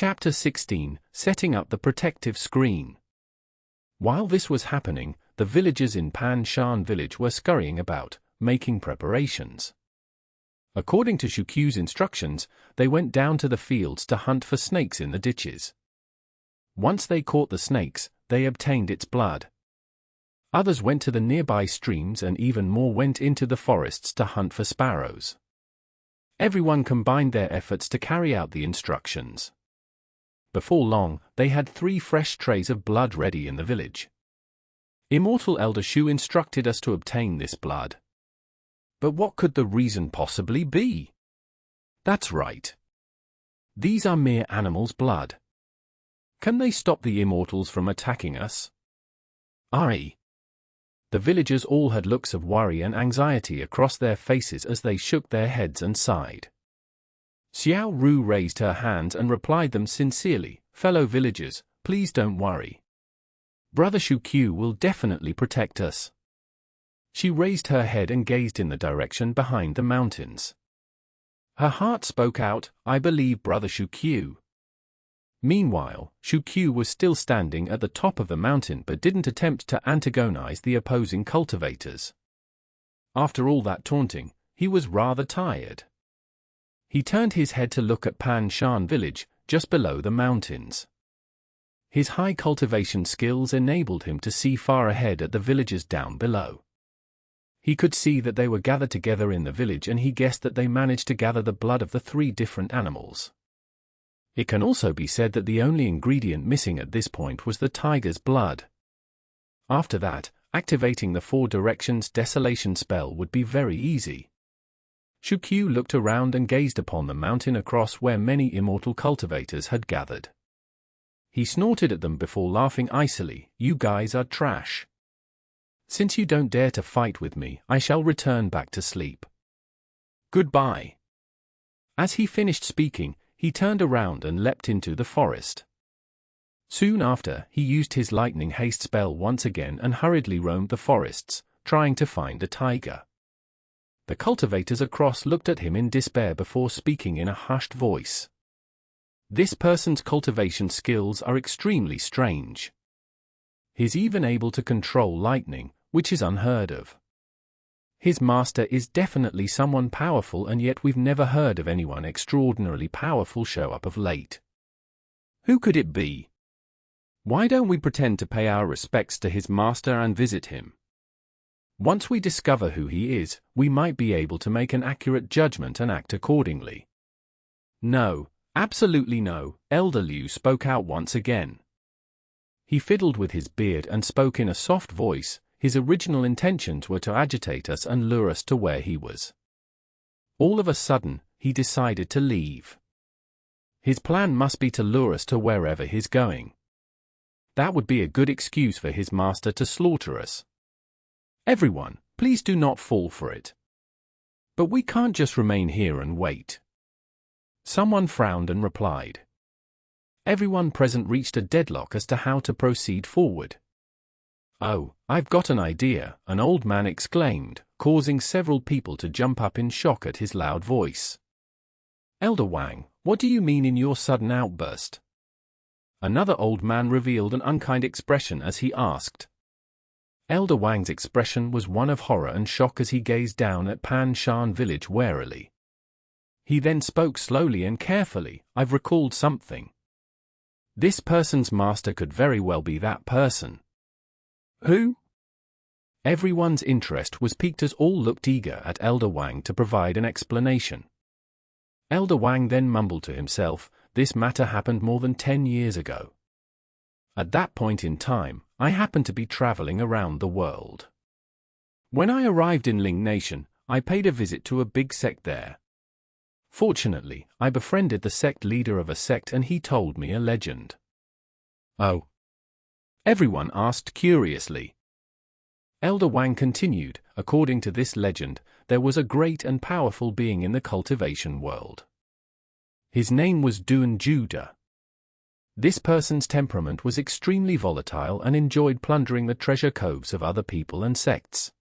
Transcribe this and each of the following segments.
Chapter 16, Setting up the Protective Screen. While this was happening, the villagers in Pan Shan village were scurrying about, making preparations. According to Ch.16-18's instructions, they went down to the fields to hunt for snakes in the ditches. Once they caught the snakes, they obtained its blood. Others went to the nearby streams and even more went into the forests to hunt for sparrows. Everyone combined their efforts to carry out the instructions. Before long, they had 3 fresh trays of blood ready in the village. Immortal Elder Shu instructed us to obtain this blood. But what could the reason possibly be? That's right. These are mere animals' blood. Can they stop the immortals from attacking us? Aye. The villagers all had looks of worry and anxiety across their faces as they shook their heads and sighed. Xiao Ru raised her hands and replied them sincerely, "Fellow villagers, please don't worry. Brother Shu will definitely protect us." She raised her head and gazed in the direction behind the mountains. Her heart spoke out, "I believe Brother Shu." Meanwhile, Shu was still standing at the top of the mountain but didn't attempt to antagonize the opposing cultivators. After all that taunting, he was rather tired. He turned his head to look at Pan Shan village, just below the mountains. His high cultivation skills enabled him to see far ahead at the villagers down below. He could see that they were gathered together in the village and he guessed that they managed to gather the blood of the 3 different animals. It can also be said that the only ingredient missing at this point was the tiger's blood. After that, activating the 4 directions desolation spell would be very easy. Shu looked around and gazed upon the mountain across where many immortal cultivators had gathered. He snorted at them before laughing icily, "You guys are trash. Since you don't dare to fight with me, I shall return back to sleep. Goodbye." As he finished speaking, he turned around and leapt into the forest. Soon after, he used his lightning haste spell once again and hurriedly roamed the forests, trying to find a tiger. The cultivators across looked at him in despair before speaking in a hushed voice. "This person's cultivation skills are extremely strange. He's even able to control lightning, which is unheard of. His master is definitely someone powerful, and yet we've never heard of anyone extraordinarily powerful show up of late. Who could it be? Why don't we pretend to pay our respects to his master and visit him? Once we discover who he is, we might be able to make an accurate judgment and act accordingly." "No, absolutely no," Elder Liu spoke out once again. He fiddled with his beard and spoke in a soft voice. His original intentions were to agitate us and lure us to where he was. All of a sudden, he decided to leave. His plan must be to lure us to wherever he's going. That would be a good excuse for his master to slaughter us. "Everyone, please do not fall for it. But we can't just remain here and wait." Someone frowned and replied. Everyone present reached a deadlock as to how to proceed forward. "Oh, I've got an idea," an old man exclaimed, causing several people to jump up in shock at his loud voice. "Elder Wang, what do you mean in your sudden outburst?" Another old man revealed an unkind expression as he asked. Elder Wang's expression was one of horror and shock as he gazed down at Pan Shan village warily. He then spoke slowly and carefully, "I've recalled something. This person's master could very well be that person." "Who?" Everyone's interest was piqued as all looked eager at Elder Wang to provide an explanation. Elder Wang then mumbled to himself, "This matter happened more than 10 years ago. At that point in time, I happened to be traveling around the world. When I arrived in Ling Nation, I paid a visit to a big sect there. Fortunately, I befriended the sect leader of a sect and he told me a legend." "Oh?" everyone asked curiously. Elder Wang continued, "According to this legend, there was a great and powerful being in the cultivation world. His name was Duan Juda. This person's temperament was extremely volatile and enjoyed plundering the treasure coves of other people and sects.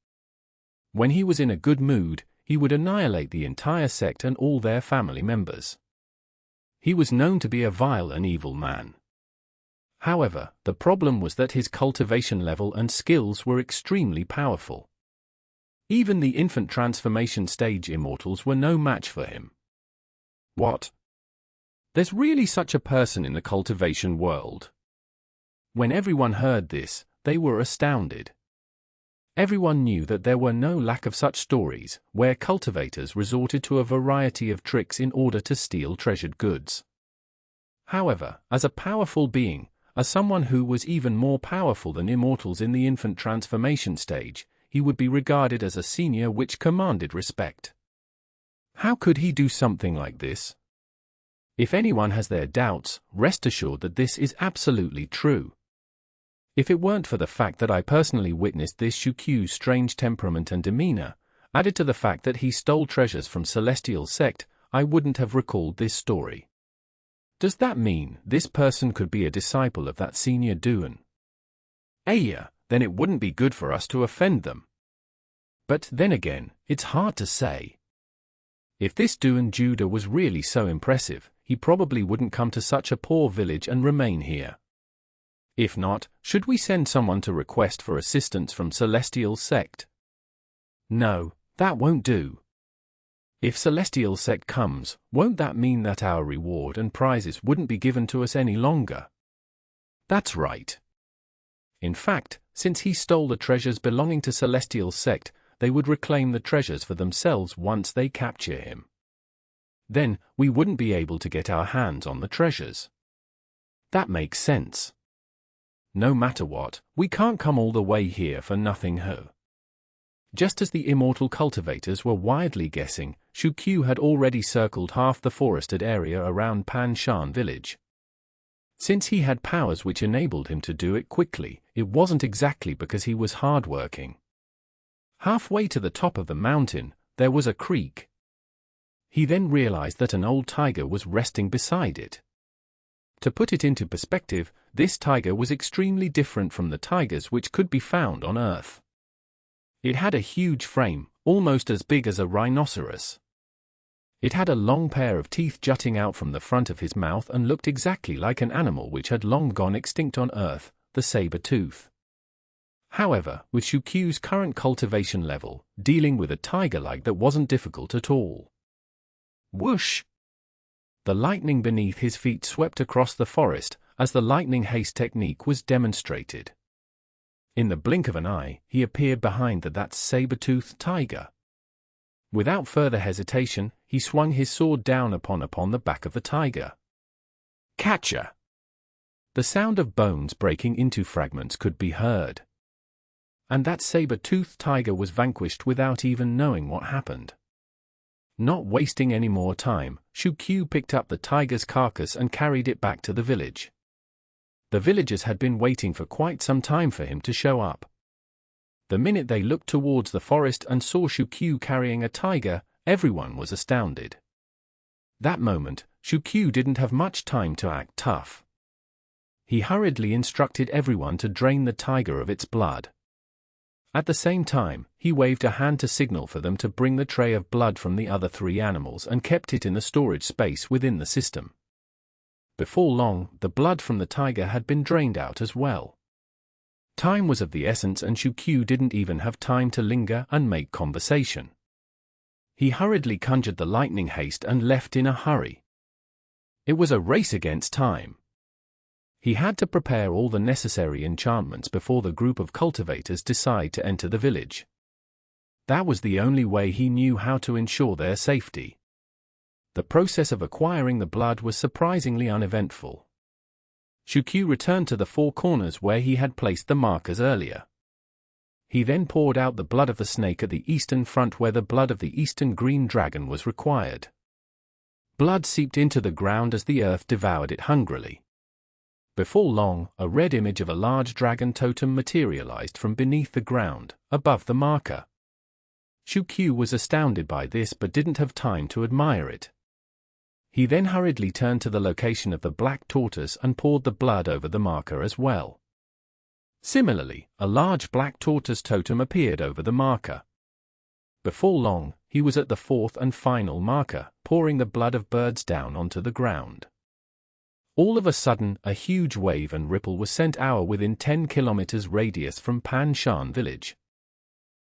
When he was in a good mood, he would annihilate the entire sect and all their family members. He was known to be a vile and evil man. However, the problem was that his cultivation level and skills were extremely powerful. Even the infant transformation stage immortals were no match for him. What? There's really such a person in the cultivation world? When everyone heard this, they were astounded. Everyone knew that there were no lack of such stories, where cultivators resorted to a variety of tricks in order to steal treasured goods. However, as a powerful being, as someone who was even more powerful than immortals in the infant transformation stage, he would be regarded as a senior, which commanded respect. How could he do something like this? If anyone has their doubts, rest assured that this is absolutely true. If it weren't for the fact that I personally witnessed this Xianxia's strange temperament and demeanor, added to the fact that he stole treasures from Celestial Sect, I wouldn't have recalled this story. Does that mean this person could be a disciple of that senior Duan? Yeah, then it wouldn't be good for us to offend them. But then again, it's hard to say. If this Duan Judah was really so impressive, he probably wouldn't come to such a poor village and remain here. If not, should we send someone to request for assistance from Celestial Sect? No, that won't do. If Celestial Sect comes, won't that mean that our reward and prizes wouldn't be given to us any longer? That's right. In fact, since he stole the treasures belonging to Celestial Sect, they would reclaim the treasures for themselves once they capture him. Then, we wouldn't be able to get our hands on the treasures. That makes sense. No matter what, we can't come all the way here for nothing. Just as the immortal cultivators were wildly guessing, Xianxia had already circled half the forested area around Pan Shan village. Since he had powers which enabled him to do it quickly, it wasn't exactly because he was hardworking. Halfway to the top of the mountain, there was a creek. He then realized that an old tiger was resting beside it. To put it into perspective, this tiger was extremely different from the tigers which could be found on Earth. It had a huge frame, almost as big as a rhinoceros. It had a long pair of teeth jutting out from the front of his mouth and looked exactly like an animal which had long gone extinct on Earth, the saber-tooth. However, with Xianxia's current cultivation level, dealing with a tiger like that wasn't difficult at all. Whoosh! The lightning beneath his feet swept across the forest, as the lightning haste technique was demonstrated. In the blink of an eye, he appeared behind that saber-toothed tiger. Without further hesitation, he swung his sword down upon the back of the tiger. Catcher! The sound of bones breaking into fragments could be heard. And that saber-toothed tiger was vanquished without even knowing what happened. Not wasting any more time, Xianxia picked up the tiger's carcass and carried it back to the village. The villagers had been waiting for quite some time for him to show up. The minute they looked towards the forest and saw Xianxia carrying a tiger, everyone was astounded. That moment, Xianxia didn't have much time to act tough. He hurriedly instructed everyone to drain the tiger of its blood. At the same time, he waved a hand to signal for them to bring the tray of blood from the other three animals and kept it in the storage space within the system. Before long, the blood from the tiger had been drained out as well. Time was of the essence and Xianxia didn't even have time to linger and make conversation. He hurriedly conjured the lightning haste and left in a hurry. It was a race against time. He had to prepare all the necessary enchantments before the group of cultivators decide to enter the village. That was the only way he knew how to ensure their safety. The process of acquiring the blood was surprisingly uneventful. Xianxia returned to the four corners where he had placed the markers earlier. He then poured out the blood of the snake at the eastern front where the blood of the eastern green dragon was required. Blood seeped into the ground as the earth devoured it hungrily. Before long, a red image of a large dragon totem materialized from beneath the ground, above the marker. Xianxia was astounded by this but didn't have time to admire it. He then hurriedly turned to the location of the black tortoise and poured the blood over the marker as well. Similarly, a large black tortoise totem appeared over the marker. Before long, he was at the fourth and final marker, pouring the blood of birds down onto the ground. All of a sudden, a huge wave and ripple was sent within 10 kilometers radius from Pan Shan village.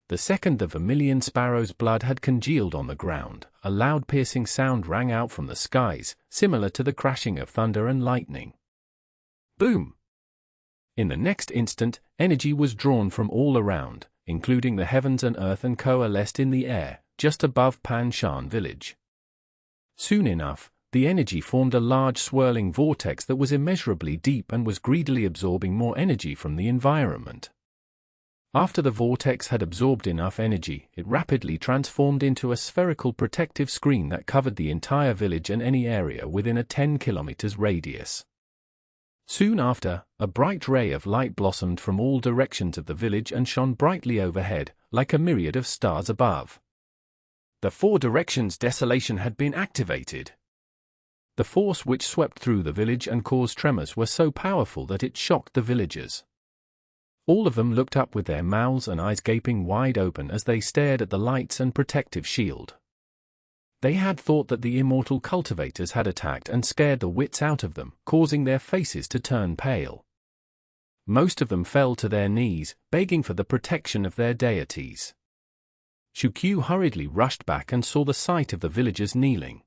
The second the Vermillion Sparrow's blood had congealed on the ground, a loud piercing sound rang out from the skies, similar to the crashing of thunder and lightning. Boom! In the next instant, energy was drawn from all around, including the heavens and earth, and coalesced in the air, just above Pan Shan village. Soon enough, the energy formed a large swirling vortex that was immeasurably deep and was greedily absorbing more energy from the environment. After the vortex had absorbed enough energy, it rapidly transformed into a spherical protective screen that covered the entire village and any area within a 10 kilometers radius. Soon after, a bright ray of light blossomed from all directions of the village and shone brightly overhead, like a myriad of stars above. The four directions desolation had been activated. The force which swept through the village and caused tremors was so powerful that it shocked the villagers. All of them looked up with their mouths and eyes gaping wide open as they stared at the lights and protective shield. They had thought that the immortal cultivators had attacked and scared the wits out of them, causing their faces to turn pale. Most of them fell to their knees, begging for the protection of their deities. Xianxia hurriedly rushed back and saw the sight of the villagers kneeling.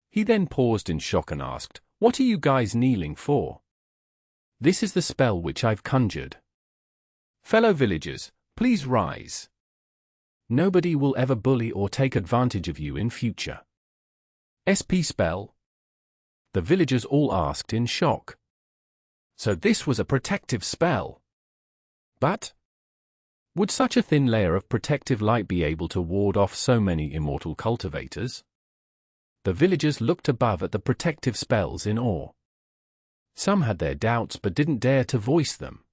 He then paused in shock and asked, "What are you guys kneeling for?" "This is the spell which I've conjured. Fellow villagers, please rise. Nobody will ever bully or take advantage of you in future." "SP spell?" the villagers all asked in shock. So this was a protective spell. But would such a thin layer of protective light be able to ward off so many immortal cultivators? The villagers looked above at the protective spells in awe. Some had their doubts but didn't dare to voice them.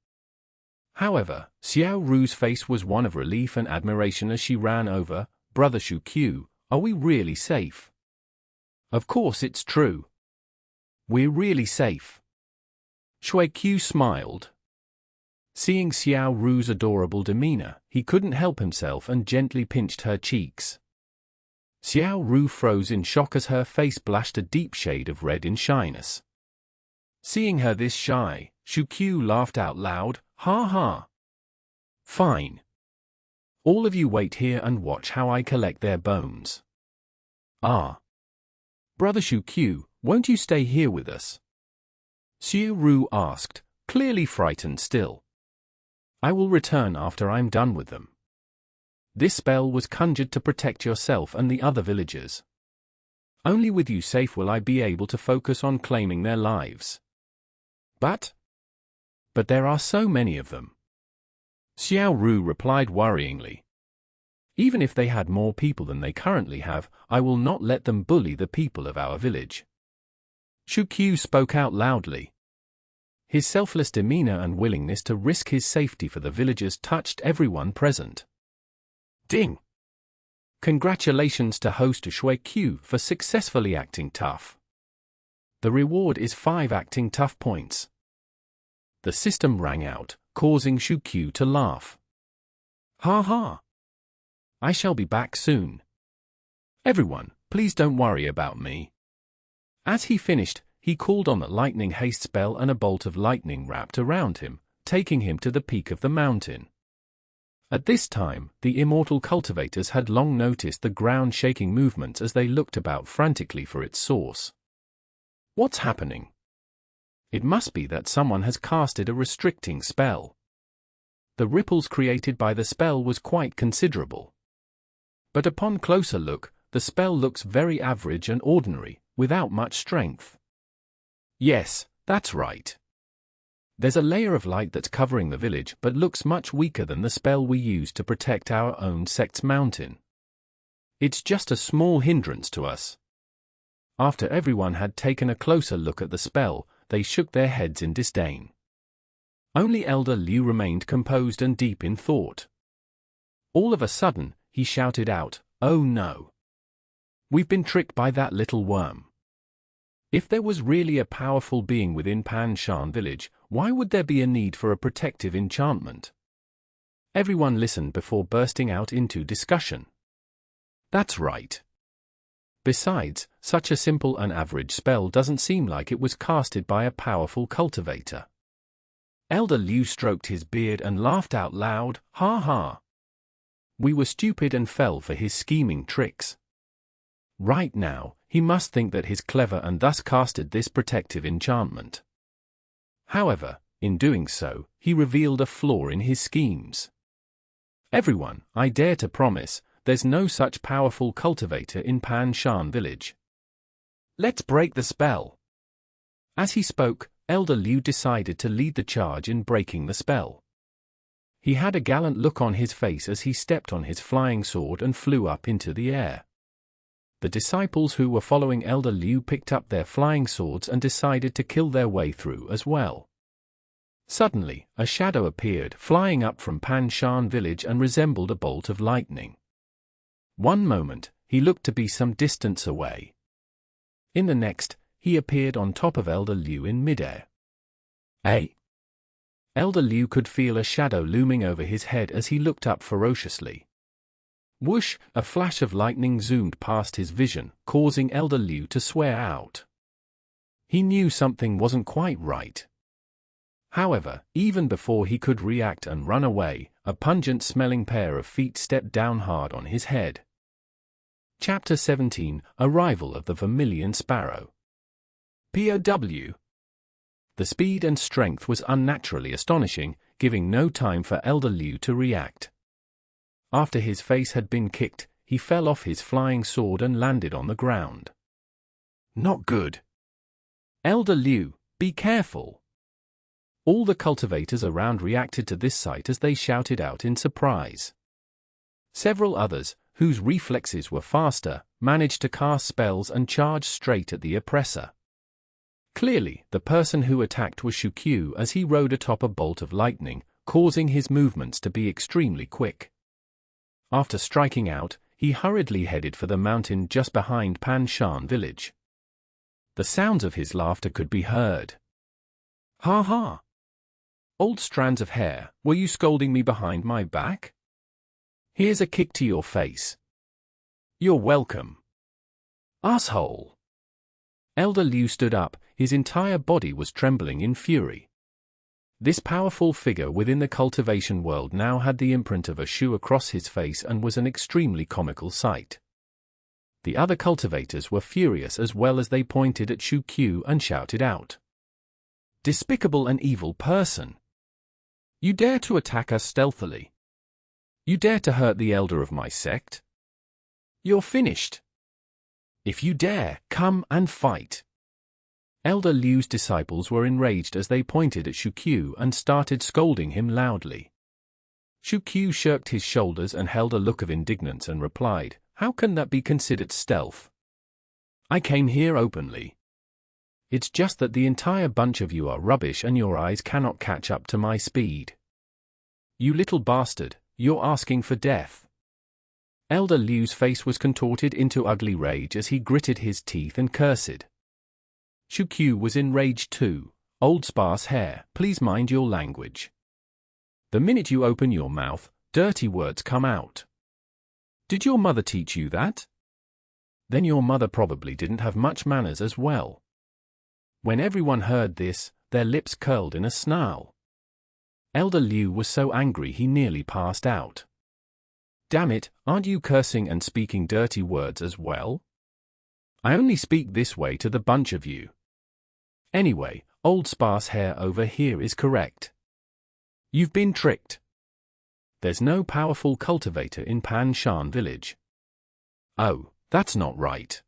However, Xiao Ru's face was one of relief and admiration as she ran over. "Brother Xianxia, are we really safe?" "Of course it's true. We're really safe." Xianxia smiled. Seeing Xiao Ru's adorable demeanor, he couldn't help himself and gently pinched her cheeks. Xiao Ru froze in shock as her face blushed a deep shade of red in shyness. Seeing her this shy, Xianxia laughed out loud, "Ha ha! Fine. All of you wait here and watch how I collect their bones." "Ah. Brother Xianxia, won't you stay here with us?" Xiao Ru asked, clearly frightened still. "I will return after I'm done with them. This spell was conjured to protect yourself and the other villagers. Only with you safe will I be able to focus on claiming their lives." But there are so many of them," Xiao Ru replied worryingly. "Even if they had more people than they currently have, I will not let them bully the people of our village." Xianxia spoke out loudly. His selfless demeanor and willingness to risk his safety for the villagers touched everyone present. Ding! Congratulations to host Xianxia for successfully acting tough. The reward is 5 acting tough points. The system rang out, causing Xianxia to laugh. "Ha ha! I shall be back soon. Everyone, please don't worry about me." As he finished, he called on the lightning haste spell and a bolt of lightning wrapped around him, taking him to the peak of the mountain. At this time, the immortal cultivators had long noticed the ground-shaking movements as they looked about frantically for its source. "What's happening? It must be that someone has casted a restricting spell." The ripples created by the spell was quite considerable. But upon closer look, the spell looks very average and ordinary, without much strength. Yes, that's right. There's a layer of light that's covering the village but looks much weaker than the spell we use to protect our own sect's mountain. It's just a small hindrance to us. After everyone had taken a closer look at the spell, they shook their heads in disdain. Only Elder Liu remained composed and deep in thought. All of a sudden, he shouted out, "Oh no! We've been tricked by that little worm. If there was really a powerful being within Pan Shan village, why would there be a need for a protective enchantment?" Everyone listened before bursting out into discussion. That's right. Besides, such a simple and average spell doesn't seem like it was casted by a powerful cultivator. Elder Liu stroked his beard and laughed out loud, ha ha. We were stupid and fell for his scheming tricks. Right now, he must think that he's clever and thus casted this protective enchantment. However, in doing so, he revealed a flaw in his schemes. Everyone, I dare to promise, there's no such powerful cultivator in Pan Shan village. Let's break the spell. As he spoke, Elder Liu decided to lead the charge in breaking the spell. He had a gallant look on his face as he stepped on his flying sword and flew up into the air. The disciples who were following Elder Liu picked up their flying swords and decided to kill their way through as well. Suddenly, a shadow appeared, flying up from Pan Shan village and resembled a bolt of lightning. One moment, he looked to be some distance away. In the next, he appeared on top of Elder Liu in midair. Hey! Elder Liu could feel a shadow looming over his head as he looked up ferociously. Whoosh! A flash of lightning zoomed past his vision, causing Elder Liu to swear out. He knew something wasn't quite right. However, even before he could react and run away, a pungent-smelling pair of feet stepped down hard on his head. Chapter 17: Arrival of the Vermillion Sparrow. POW. The speed and strength was unnaturally astonishing, giving no time for Elder Liu to react. After his face had been kicked, he fell off his flying sword and landed on the ground. Not good. Elder Liu, be careful. All the cultivators around reacted to this sight as they shouted out in surprise. Several others, whose reflexes were faster, managed to cast spells and charge straight at the oppressor. Clearly, the person who attacked was Xianxia as he rode atop a bolt of lightning, causing his movements to be extremely quick. After striking out, he hurriedly headed for the mountain just behind Pan Shan village. The sounds of his laughter could be heard. Ha ha! Old strands of hair, were you scolding me behind my back? Here's a kick to your face. You're welcome. Asshole! Elder Liu stood up, his entire body was trembling in fury. This powerful figure within the cultivation world now had the imprint of a shoe across his face and was an extremely comical sight. The other cultivators were furious as well as they pointed at Xianxia and shouted out. Despicable and evil person! You dare to attack us stealthily? You dare to hurt the elder of my sect? You're finished. If you dare, come and fight. Elder Liu's disciples were enraged as they pointed at Xianxia and started scolding him loudly. Xianxia shirked his shoulders and held a look of indignance and replied, How can that be considered stealth? I came here openly. It's just that the entire bunch of you are rubbish and your eyes cannot catch up to my speed. You little bastard, you're asking for death. Elder Liu's face was contorted into ugly rage as he gritted his teeth and cursed. Xianxia was enraged too. Old sparse hair, please mind your language. The minute you open your mouth, dirty words come out. Did your mother teach you that? Then your mother probably didn't have much manners as well. When everyone heard this, their lips curled in a snarl. Elder Liu was so angry he nearly passed out. Damn it, aren't you cursing and speaking dirty words as well? I only speak this way to the bunch of you. Anyway, old sparse hair over here is correct. You've been tricked. There's no powerful cultivator in Pan Shan village. Oh, that's not right.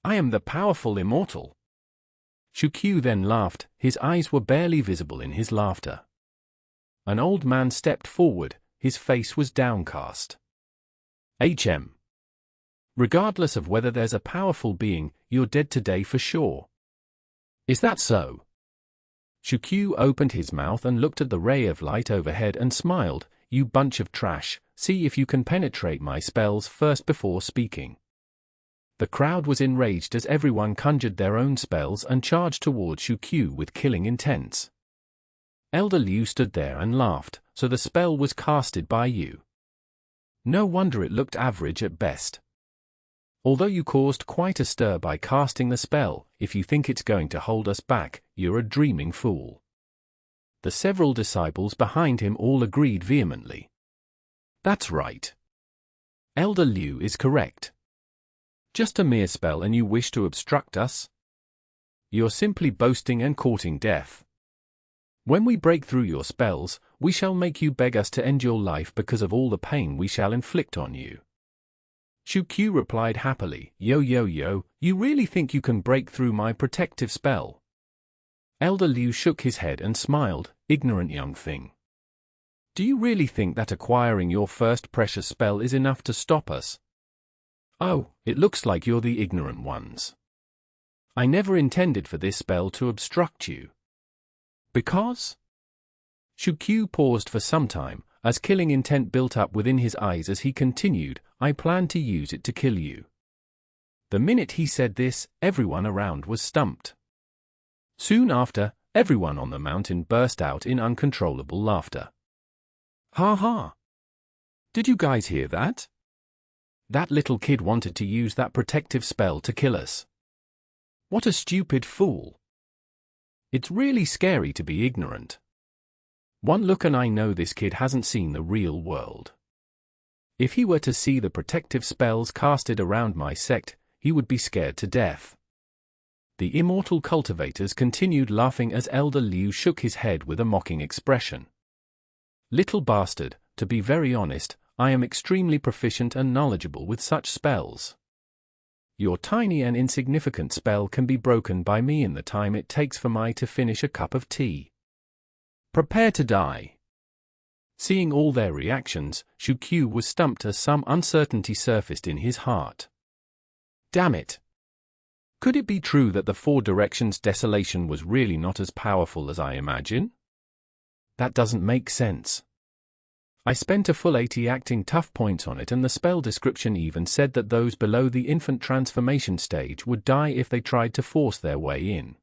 I am the powerful immortal. Xianxia then laughed, his eyes were barely visible in his laughter. An old man stepped forward, his face was downcast. Regardless of whether there's a powerful being, you're dead today for sure. Is that so? Xianxia opened his mouth and looked at the ray of light overhead and smiled, You bunch of trash, see if you can penetrate my spells first before speaking. The crowd was enraged as everyone conjured their own spells and charged towards Xianxia with killing intents. Elder Liu stood there and laughed, so the spell was casted by you. No wonder it looked average at best. Although you caused quite a stir by casting the spell, if you think it's going to hold us back, you're a dreaming fool. The several disciples behind him all agreed vehemently. That's right. Elder Liu is correct. Just a mere spell and you wish to obstruct us? You're simply boasting and courting death. When we break through your spells, we shall make you beg us to end your life because of all the pain we shall inflict on you. Ch.16 replied happily, Yo, you really think you can break through my protective spell? Elder Liu shook his head and smiled, ignorant young thing. Do you really think that acquiring your first precious spell is enough to stop us? Oh, it looks like you're the ignorant ones. I never intended for this spell to obstruct you. Because? Ch.16 paused for some time, as killing intent built up within his eyes as he continued, I plan to use it to kill you. The minute he said this, everyone around was stumped. Soon after, everyone on the mountain burst out in uncontrollable laughter. Ha ha! Did you guys hear that? That little kid wanted to use that protective spell to kill us. What a stupid fool! It's really scary to be ignorant. One look and I know this kid hasn't seen the real world. If he were to see the protective spells casted around my sect, he would be scared to death. The immortal cultivators continued laughing as Elder Liu shook his head with a mocking expression. Little bastard, to be very honest, I am extremely proficient and knowledgeable with such spells. Your tiny and insignificant spell can be broken by me in the time it takes for me to finish a cup of tea. Prepare to die. Seeing all their reactions, Ch.16 was stumped as some uncertainty surfaced in his heart. Damn it! Could it be true that the Four Directions desolation was really not as powerful as I imagine? That doesn't make sense. I spent a full 80 acting tough points on it and the spell description even said that those below the infant transformation stage would die if they tried to force their way in.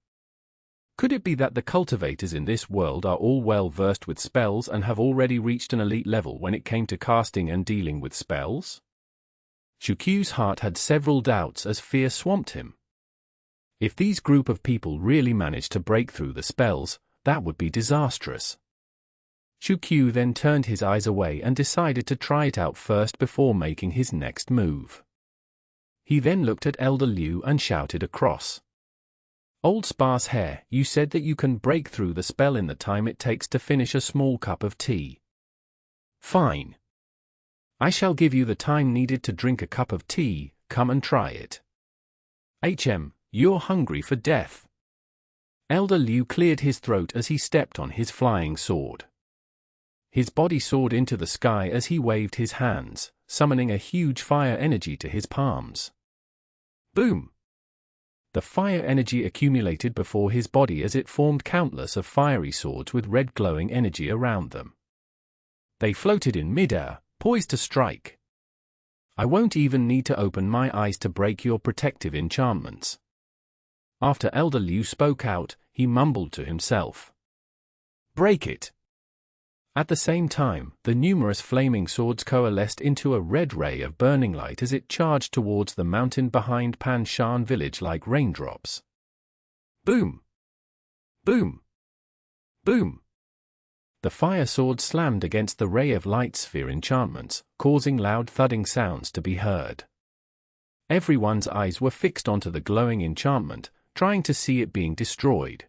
Could it be that the cultivators in this world are all well versed with spells and have already reached an elite level when it came to casting and dealing with spells? Ch.16's heart had several doubts as fear swamped him. If these group of people really managed to break through the spells, that would be disastrous. Ch.16 then turned his eyes away and decided to try it out first before making his next move. He then looked at Elder Liu and shouted across. Old sparse hair, you said that you can break through the spell in the time it takes to finish a small cup of tea. Fine. I shall give you the time needed to drink a cup of tea, come and try it. You're hungry for death. Elder Liu cleared his throat as he stepped on his flying sword. His body soared into the sky as he waved his hands, summoning a huge fire energy to his palms. Boom! The fire energy accumulated before his body as it formed countless of fiery swords with red glowing energy around them. They floated in midair, poised to strike. I won't even need to open my eyes to break your protective enchantments. After Elder Liu spoke out, he mumbled to himself. Break it! At the same time, the numerous flaming swords coalesced into a red ray of burning light as it charged towards the mountain behind Pan Shan village like raindrops. Boom! Boom! Boom! The fire sword slammed against the ray of light sphere enchantments, causing loud thudding sounds to be heard. Everyone's eyes were fixed onto the glowing enchantment, trying to see it being destroyed.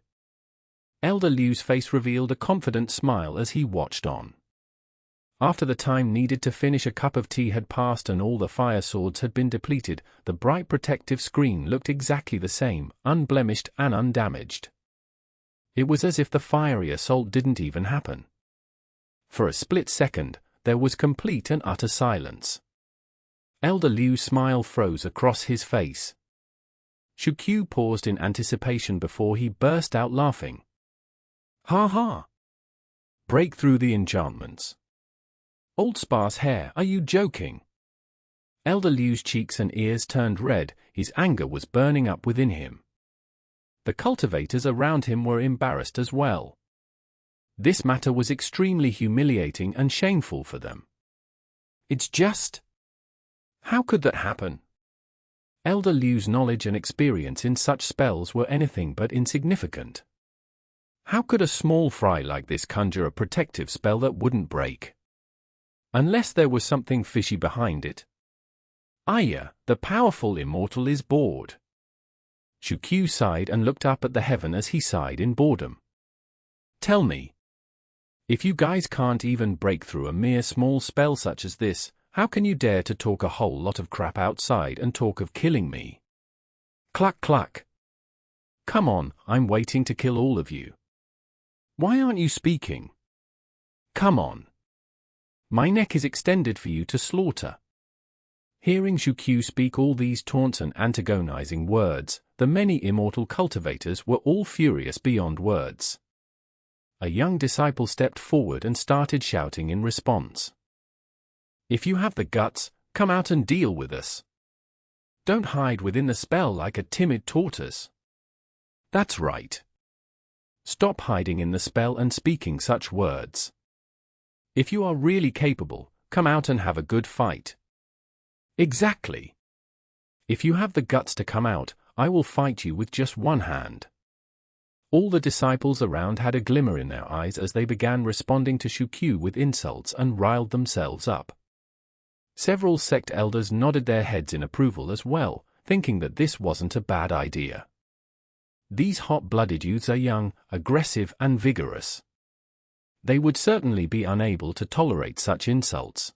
Elder Liu's face revealed a confident smile as he watched on. After the time needed to finish a cup of tea had passed and all the fire swords had been depleted, the bright protective screen looked exactly the same, unblemished and undamaged. It was as if the fiery assault didn't even happen. For a split second, there was complete and utter silence. Elder Liu's smile froze across his face. Ch.16 paused in anticipation before he burst out laughing. Ha ha! Break through the enchantments. Old sparse hair, are you joking? Elder Liu's cheeks and ears turned red, his anger was burning up within him. The cultivators around him were embarrassed as well. This matter was extremely humiliating and shameful for them. It's just... How could that happen? Elder Liu's knowledge and experience in such spells were anything but insignificant. How could a small fry like this conjure a protective spell that wouldn't break? Unless there was something fishy behind it. Aya, the powerful immortal is bored. Ch.16 sighed and looked up at the heaven as he sighed in boredom. Tell me. If you guys can't even break through a mere small spell such as this, how can you dare to talk a whole lot of crap outside and talk of killing me? Cluck cluck. Come on, I'm waiting to kill all of you. Why aren't you speaking? Come on. My neck is extended for you to slaughter. Hearing Ch.16 speak all these taunts and antagonizing words, the many immortal cultivators were all furious beyond words. A young disciple stepped forward and started shouting in response. If you have the guts, come out and deal with us. Don't hide within the spell like a timid tortoise. That's right. Stop hiding in the spell and speaking such words. If you are really capable, come out and have a good fight. Exactly. If you have the guts to come out, I will fight you with just one hand. All the disciples around had a glimmer in their eyes as they began responding to Ch.16 with insults and riled themselves up. Several sect elders nodded their heads in approval as well, thinking that this wasn't a bad idea. These hot-blooded youths are young, aggressive, and vigorous. They would certainly be unable to tolerate such insults.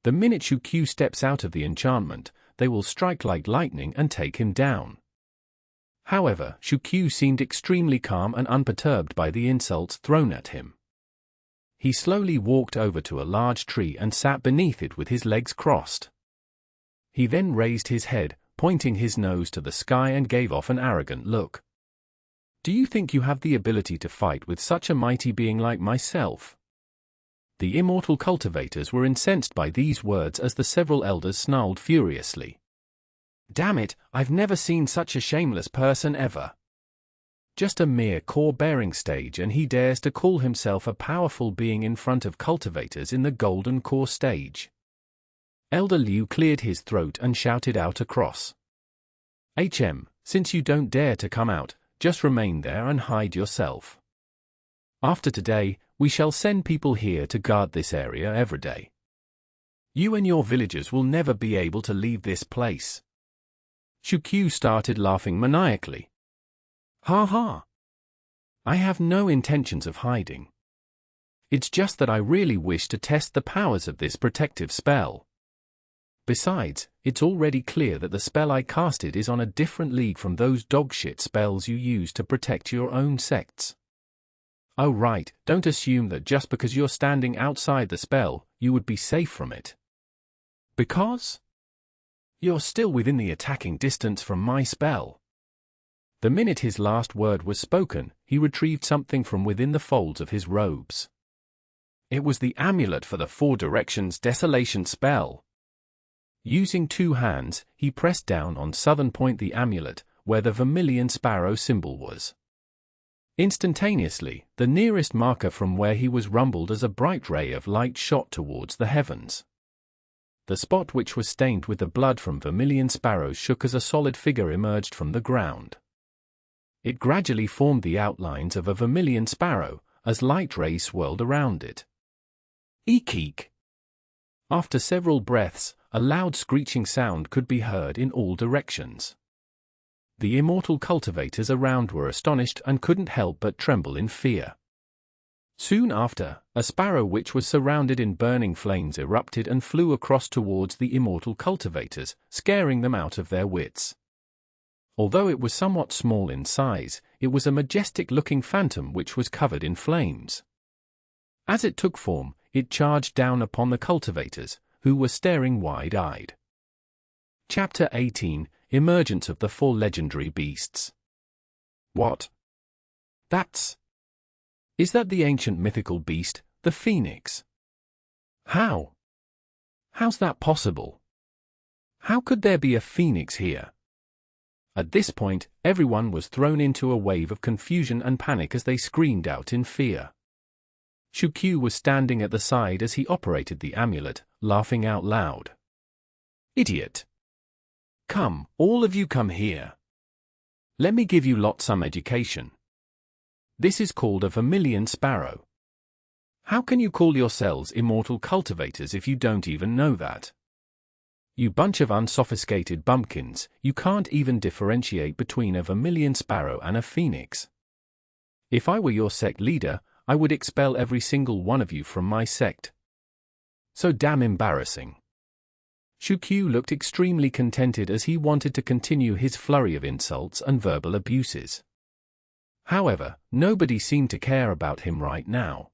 The minute Ch.16 steps out of the enchantment, they will strike like lightning and take him down. However, Ch.16 seemed extremely calm and unperturbed by the insults thrown at him. He slowly walked over to a large tree and sat beneath it with his legs crossed. He then raised his head, pointing his nose to the sky, and gave off an arrogant look. Do you think you have the ability to fight with such a mighty being like myself? The immortal cultivators were incensed by these words as the several elders snarled furiously. Damn it, I've never seen such a shameless person ever. Just a mere core-bearing stage and he dares to call himself a powerful being in front of cultivators in the golden core stage. Elder Liu cleared his throat and shouted out across. Since you don't dare to come out, just remain there and hide yourself. After today, we shall send people here to guard this area every day. You and your villagers will never be able to leave this place. Ch.16 started laughing maniacally. Ha ha! I have no intentions of hiding. It's just that I really wish to test the powers of this protective spell. Besides, it's already clear that the spell I casted is on a different league from those dogshit spells you use to protect your own sects. Oh right, don't assume that just because you're standing outside the spell, you would be safe from it. Because you're still within the attacking distance from my spell. The minute his last word was spoken, he retrieved something from within the folds of his robes. It was the amulet for the Four Directions Desolation spell. Using two hands, he pressed down on southern point the amulet, where the Vermillion Sparrow symbol was. Instantaneously, the nearest marker from where he was rumbled as a bright ray of light shot towards the heavens. The spot, which was stained with the blood from Vermillion Sparrows, shook as a solid figure emerged from the ground. It gradually formed the outlines of a Vermillion Sparrow, as light rays swirled around it. Eek eek! After several breaths, a loud screeching sound could be heard in all directions. The immortal cultivators around were astonished and couldn't help but tremble in fear. Soon after, a sparrow which was surrounded in burning flames erupted and flew across towards the immortal cultivators, scaring them out of their wits. Although it was somewhat small in size, it was a majestic-looking phantom which was covered in flames. As it took form, it charged down upon the cultivators, who were staring wide-eyed. Chapter 18, Emergence of the Four Legendary Beasts. What? Is that the ancient mythical beast, the phoenix? How? How's that possible? How could there be a phoenix here? At this point, everyone was thrown into a wave of confusion and panic as they screamed out in fear. Ch.16 was standing at the side as he operated the amulet, laughing out loud. Idiot! Come, all of you come here. Let me give you lot some education. This is called a Vermillion Sparrow. How can you call yourselves immortal cultivators if you don't even know that? You bunch of unsophisticated bumpkins, you can't even differentiate between a Vermillion Sparrow and a phoenix. If I were your sect leader, I would expel every single one of you from my sect. So damn embarrassing. Ch.16 looked extremely contented as he wanted to continue his flurry of insults and verbal abuses. However, nobody seemed to care about him right now.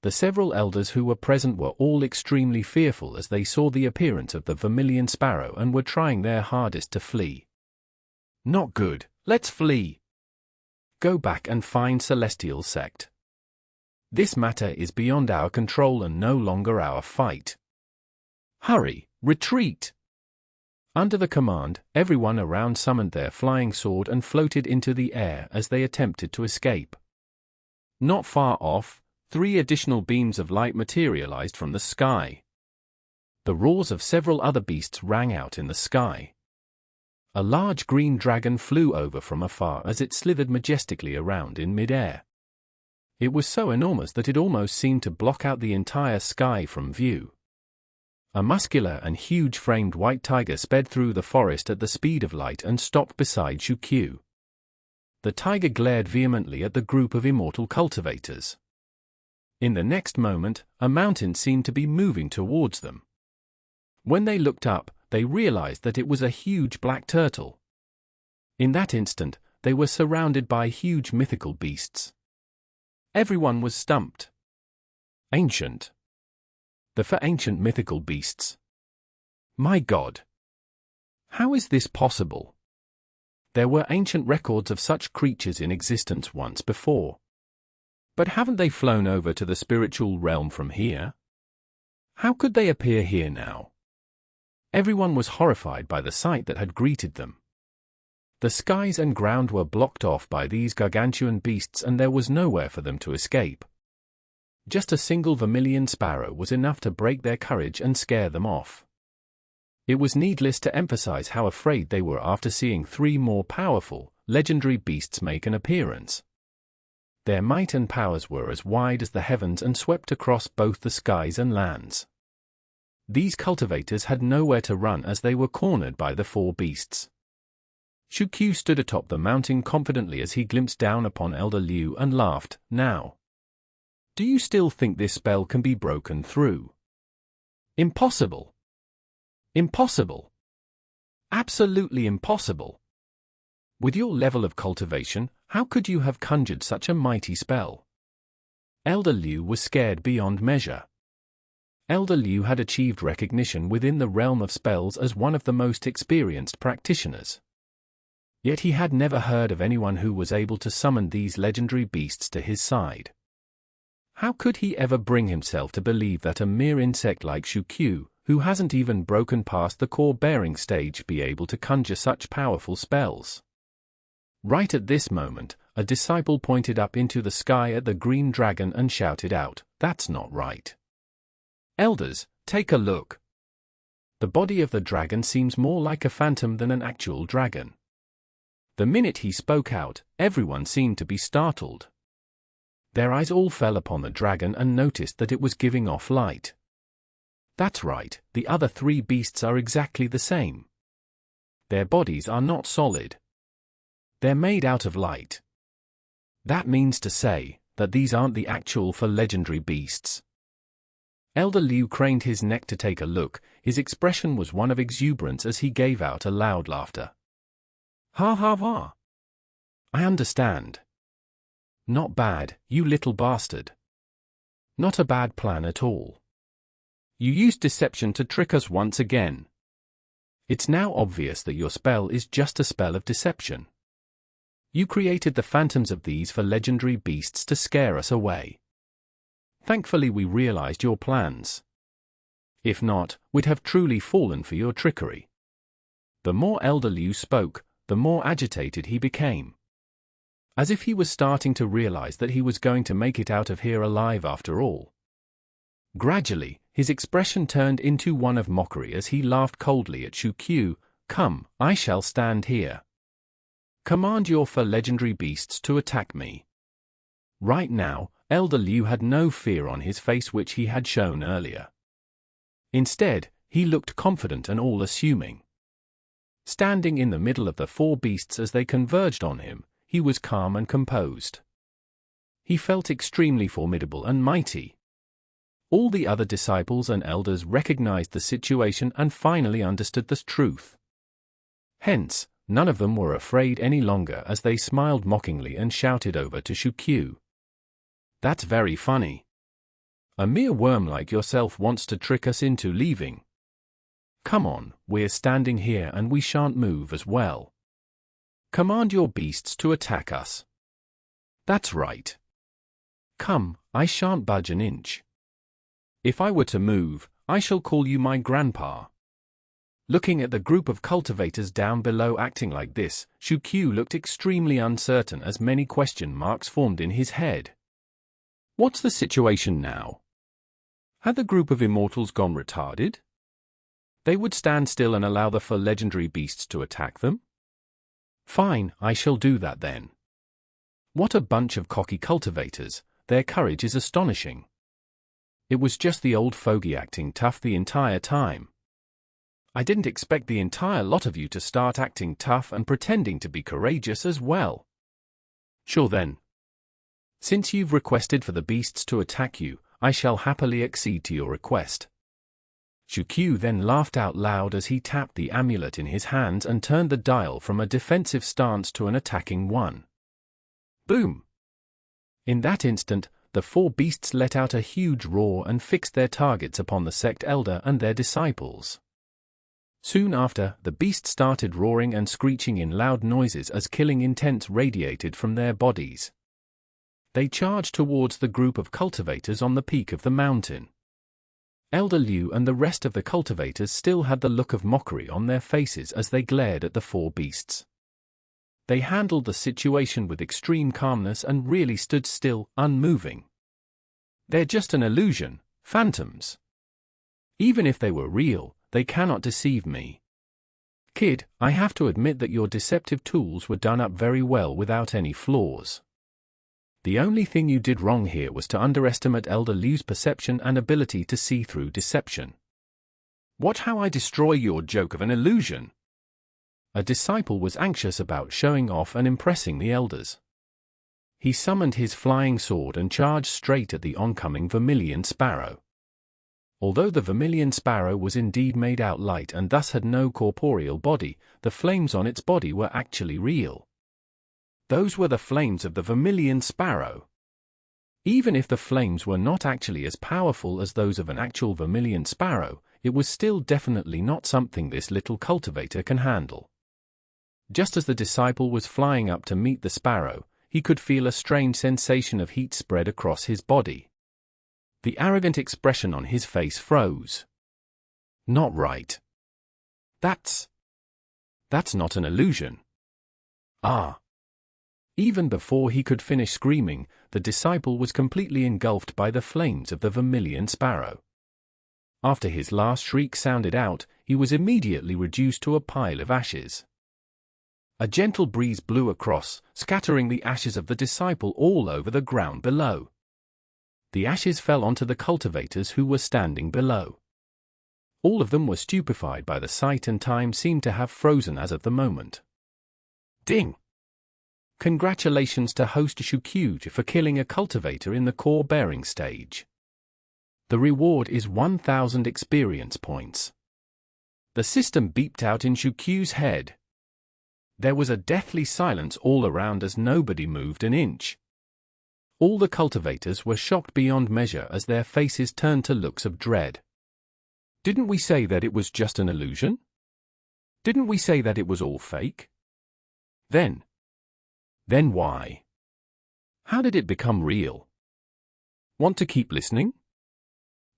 The several elders who were present were all extremely fearful as they saw the appearance of the Vermillion Sparrow and were trying their hardest to flee. Not good, let's flee. Go back and find Celestial Sect. This matter is beyond our control and no longer our fight. Hurry, retreat! Under the command, everyone around summoned their flying sword and floated into the air as they attempted to escape. Not far off, 3 additional beams of light materialized from the sky. The roars of several other beasts rang out in the sky. A large green dragon flew over from afar as it slithered majestically around in midair. It was so enormous that it almost seemed to block out the entire sky from view. A muscular and huge-framed white tiger sped through the forest at the speed of light and stopped beside Ch.16. The tiger glared vehemently at the group of immortal cultivators. In the next moment, a mountain seemed to be moving towards them. When they looked up, they realized that it was a huge black turtle. In that instant, they were surrounded by huge mythical beasts. Everyone was stumped. Ancient. For ancient mythical beasts. My God! How is this possible? There were ancient records of such creatures in existence once before. But haven't they flown over to the spiritual realm from here? How could they appear here now? Everyone was horrified by the sight that had greeted them. The skies and ground were blocked off by these gargantuan beasts and there was nowhere for them to escape. Just a single Vermillion Sparrow was enough to break their courage and scare them off. It was needless to emphasize how afraid they were after seeing 3 more powerful, legendary beasts make an appearance. Their might and powers were as wide as the heavens and swept across both the skies and lands. These cultivators had nowhere to run as they were cornered by the 4 beasts. Ch.16 stood atop the mountain confidently as he glimpsed down upon Elder Liu and laughed. Now, do you still think this spell can be broken through? Impossible. Impossible. Absolutely impossible. With your level of cultivation, how could you have conjured such a mighty spell? Elder Liu was scared beyond measure. Elder Liu had achieved recognition within the realm of spells as one of the most experienced practitioners. Yet he had never heard of anyone who was able to summon these legendary beasts to his side. How could he ever bring himself to believe that a mere insect like Ch.16, who hasn't even broken past the core-bearing stage, be able to conjure such powerful spells? Right at this moment, a disciple pointed up into the sky at the green dragon and shouted out, "That's not right. Elders, take a look. The body of the dragon seems more like a phantom than an actual dragon." The minute he spoke out, everyone seemed to be startled. Their eyes all fell upon the dragon and noticed that it was giving off light. That's right, the other 3 beasts are exactly the same. Their bodies are not solid. They're made out of light. That means to say that these aren't the actual legendary beasts. Elder Liu craned his neck to take a look. His expression was one of exuberance as he gave out a loud laughter. Ha ha ha! I understand. Not bad, you little bastard. Not a bad plan at all. You used deception to trick us once again. It's now obvious that your spell is just a spell of deception. You created the phantoms of these legendary beasts to scare us away. Thankfully we realized your plans. If not, we'd have truly fallen for your trickery. The more Elder Liu spoke, the more agitated he became. As if he was starting to realize that he was going to make it out of here alive after all. Gradually, his expression turned into one of mockery as he laughed coldly at Ch.16, Come, I shall stand here. Command your four legendary beasts to attack me. Right now, Elder Liu had no fear on his face which he had shown earlier. Instead, he looked confident and all-assuming. Standing in the middle of the four beasts as they converged on him, he was calm and composed. He felt extremely formidable and mighty. All the other disciples and elders recognized the situation and finally understood the truth. Hence, none of them were afraid any longer as they smiled mockingly and shouted over to Ch.16. That's very funny. A mere worm like yourself wants to trick us into leaving. Come on, we're standing here and we shan't move as well. Command your beasts to attack us. That's right. Come, I shan't budge an inch. If I were to move, I shall call you my grandpa. Looking at the group of cultivators down below acting like this, Ch.16 looked extremely uncertain as many question marks formed in his head. What's the situation now? Had the group of immortals gone retarded? They would stand still and allow the four legendary beasts to attack them? Fine, I shall do that then. What a bunch of cocky cultivators, their courage is astonishing. It was just the old fogey acting tough the entire time. I didn't expect the entire lot of you to start acting tough and pretending to be courageous as well. Sure then. Since you've requested for the beasts to attack you, I shall happily accede to your request. Ch.16 then laughed out loud as he tapped the amulet in his hands and turned the dial from a defensive stance to an attacking one. Boom! In that instant, the four beasts let out a huge roar and fixed their targets upon the sect elder and their disciples. Soon after, the beasts started roaring and screeching in loud noises as killing intent radiated from their bodies. They charged towards the group of cultivators on the peak of the mountain. Elder Liu and the rest of the cultivators still had the look of mockery on their faces as they glared at the four beasts. They handled the situation with extreme calmness and really stood still, unmoving. They're just an illusion, phantoms. Even if they were real, they cannot deceive me. Kid, I have to admit that your deceptive tools were done up very well without any flaws. The only thing you did wrong here was to underestimate Elder Liu's perception and ability to see through deception. Watch how I destroy your joke of an illusion. A disciple was anxious about showing off and impressing the elders. He summoned his flying sword and charged straight at the oncoming Vermillion Sparrow. Although the Vermillion Sparrow was indeed made out light and thus had no corporeal body, the flames on its body were actually real. Those were the flames of the Vermillion Sparrow. Even if the flames were not actually as powerful as those of an actual Vermillion Sparrow, it was still definitely not something this little cultivator can handle. Just as the disciple was flying up to meet the sparrow, he could feel a strange sensation of heat spread across his body. The arrogant expression on his face froze. Not right. That's not an illusion. Ah! Even before he could finish screaming, the disciple was completely engulfed by the flames of the Vermillion Sparrow. After his last shriek sounded out, he was immediately reduced to a pile of ashes. A gentle breeze blew across, scattering the ashes of the disciple all over the ground below. The ashes fell onto the cultivators who were standing below. All of them were stupefied by the sight and time seemed to have frozen as of the moment. Ding! Congratulations to host Ch.16 for killing a cultivator in the core bearing stage. The reward is 1,000 experience points. The system beeped out in Ch.16's head. There was a deathly silence all around as nobody moved an inch. All the cultivators were shocked beyond measure as their faces turned to looks of dread. Didn't we say that it was just an illusion? Didn't we say that it was all fake? Then why? How did it become real? Want to keep listening?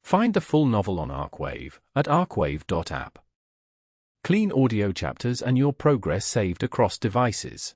Find the full novel on Arcwave at arcwave.app. Clean audio chapters and your progress saved across devices.